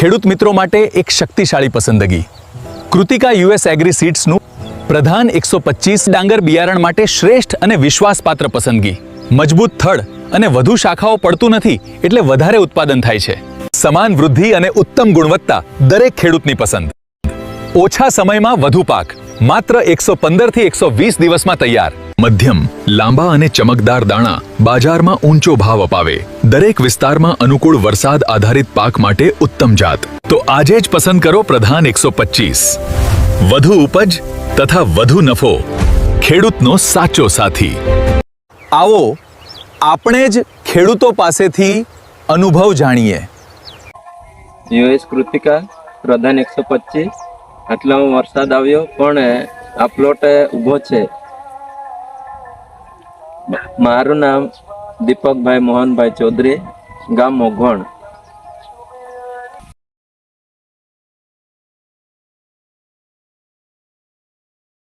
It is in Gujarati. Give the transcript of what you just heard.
ખેડૂત મિત્રો માટે એક શક્તિશાળી પસંદગી કૃતિકા યુએસ એગ્રી સીડ્સનું પ્રધાન 125 ડાંગર બિયારણ માટે શ્રેષ્ઠ અને વિશ્વાસપાત્ર પસંદગી. મજબૂત થડ અને વધુ શાખાઓ પડતું નથી એટલે વધારે ઉત્પાદન થાય છે. સમાન વૃદ્ધિ અને ઉત્તમ ગુણવત્તા દરેક ખેડૂતની પસંદ. ઓછા સમયમાં વધુ પાક માત્ર 115 થી 120 દિવસમાં તૈયાર. મધ્યમ, લાંબા અને ચમકદાર દાણા બજારમાં ઊંચો ભાવ અપાવે. દરેક વિસ્તારમાં અનુકૂળ વરસાદ આધારિત પાક માટે ઉત્તમ જાત. તો આજે જ પસંદ કરો પ્રધાન 125. વધુ ઉપજ તથા વધુ નફો, ખેડૂતનો સાચો સાથી. આવો આપણે જ ખેડૂતો પાસેથી અનુભવ જાણીએ. યુએસ કૃતિકા પ્રધાન 125. આટલામાં વરસાદ આવ્યો પણ આ પ્લોટ ઊભો છે. મારું નામ દીપકભાઈ મોહનભાઈ ચૌધરી, ગામ મોઘવણ.